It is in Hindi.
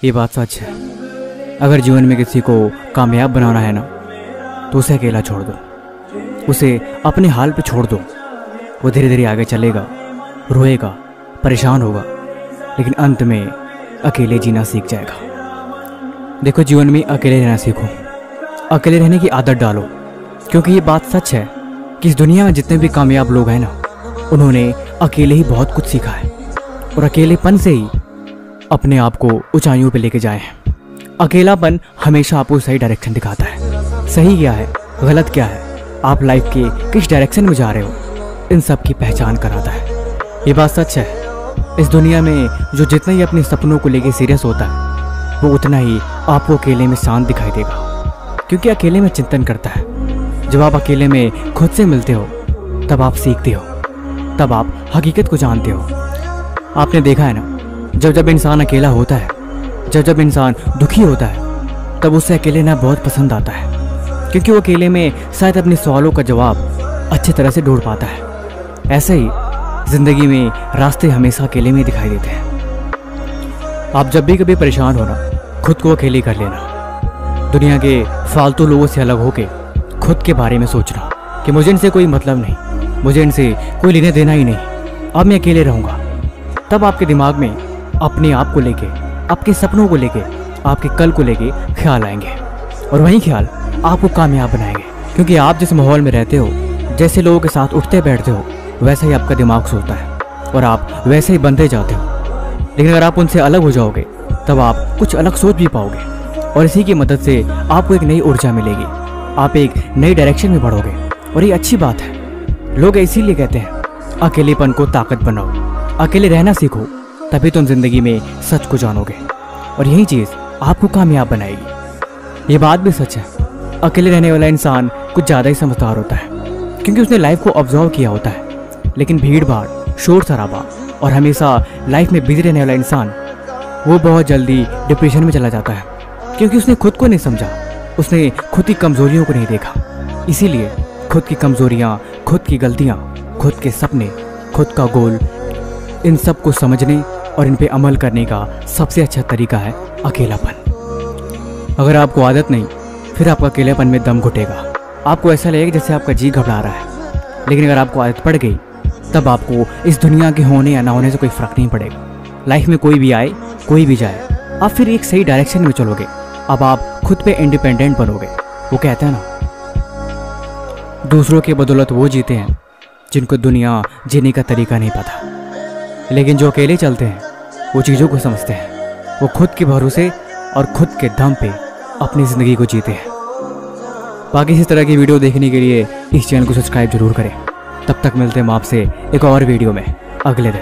ये बात सच है। अगर जीवन में किसी को कामयाब बनाना है ना, तो उसे अकेला छोड़ दो, उसे अपने हाल पे छोड़ दो। वो धीरे धीरे आगे चलेगा, रोएगा, परेशान होगा, लेकिन अंत में अकेले जीना सीख जाएगा। देखो, जीवन में अकेले रहना सीखो, अकेले रहने की आदत डालो, क्योंकि ये बात सच है कि इस दुनिया में जितने भी कामयाब लोग हैं ना, उन्होंने अकेले ही बहुत कुछ सीखा है और अकेलेपन से ही अपने आप को ऊंचाइयों पे लेके जाए हैं। अकेलापन हमेशा आपको सही डायरेक्शन दिखाता है। सही क्या है, गलत क्या है, आप लाइफ के किस डायरेक्शन में जा रहे हो, इन सब की पहचान कराता है। ये बात सच है, इस दुनिया में जो जितना ही अपने सपनों को लेके सीरियस होता है, वो उतना ही आपको अकेले में शांत दिखाई देगा, क्योंकि अकेले में चिंतन करता है। जब आप अकेले में खुद से मिलते हो, तब आप सीखते हो, तब आप हकीकत को जानते हो। आपने देखा है ना, जब जब इंसान अकेला होता है, जब जब इंसान दुखी होता है, तब उसे अकेले रहना बहुत पसंद आता है, क्योंकि वो अकेले में शायद अपने सवालों का जवाब अच्छी तरह से ढूंढ पाता है। ऐसे ही जिंदगी में रास्ते हमेशा अकेले में दिखाई देते हैं। आप जब भी कभी परेशान हो ना, खुद को अकेले कर लेना। दुनिया के फालतू लोगों से अलग होके खुद के बारे में सोचना कि मुझे इनसे कोई मतलब नहीं, मुझे इनसे कोई लेने देना ही नहीं, अब मैं अकेले रहूँगा। तब आपके दिमाग में अपने आप को लेके, आपके सपनों को लेके, आपके कल को लेके ख्याल आएंगे, और वही ख्याल आपको कामयाब बनाएंगे। क्योंकि आप जिस माहौल में रहते हो, जैसे लोगों के साथ उठते बैठते हो, वैसा ही आपका दिमाग सोचता है और आप वैसे ही बनते जाते हो। लेकिन अगर आप उनसे अलग हो जाओगे, तब आप कुछ अलग सोच भी पाओगे, और इसी की मदद से आपको एक नई ऊर्जा मिलेगी, आप एक नई डायरेक्शन में बढ़ोगे, और ये अच्छी बात है। लोग इसीलिए कहते हैं, अकेलेपन को ताकत बनाओ, अकेले रहना सीखो, तभी तुम जिंदगी में सच को जानोगे, और यही चीज़ आपको कामयाब बनाएगी। ये बात भी सच है, अकेले रहने वाला इंसान कुछ ज़्यादा ही समझदार होता है, क्योंकि उसने लाइफ को ऑब्जर्व किया होता है। लेकिन भीड़ भाड़, शोर शराबा और हमेशा लाइफ में बिजी रहने वाला इंसान, वो बहुत जल्दी डिप्रेशन में चला जाता है, क्योंकि उसने खुद को नहीं समझा, उसने खुद की कमजोरियों को नहीं देखा। इसीलिए खुद की कमजोरियाँ, खुद की गलतियाँ, खुद के सपने, खुद का गोल, इन सब को समझने और इन पे अमल करने का सबसे अच्छा तरीका है अकेलापन। अगर आपको आदत नहीं, फिर आपका अकेलेपन में दम घुटेगा, आपको ऐसा लगेगा जैसे आपका जी घबरा रहा है। लेकिन अगर आपको आदत पड़ गई, तब आपको इस दुनिया के होने या ना होने से कोई फर्क नहीं पड़ेगा। लाइफ में कोई भी आए, कोई भी जाए, आप फिर एक सही डायरेक्शन में चलोगे। अब आप खुद पे इंडिपेंडेंट बनोगे। वो कहते हैं ना, दूसरों के बदौलत वो जीते हैं जिनको दुनिया जीने का तरीका नहीं पता, लेकिन जो अकेले चलते हैं वो चीज़ों को समझते हैं। वो खुद के भरोसे और खुद के दम पे अपनी ज़िंदगी को जीते हैं। बाकी इस तरह की वीडियो देखने के लिए इस चैनल को सब्सक्राइब जरूर करें। तब तक मिलते हैं हम आपसे एक और वीडियो में अगले दिन।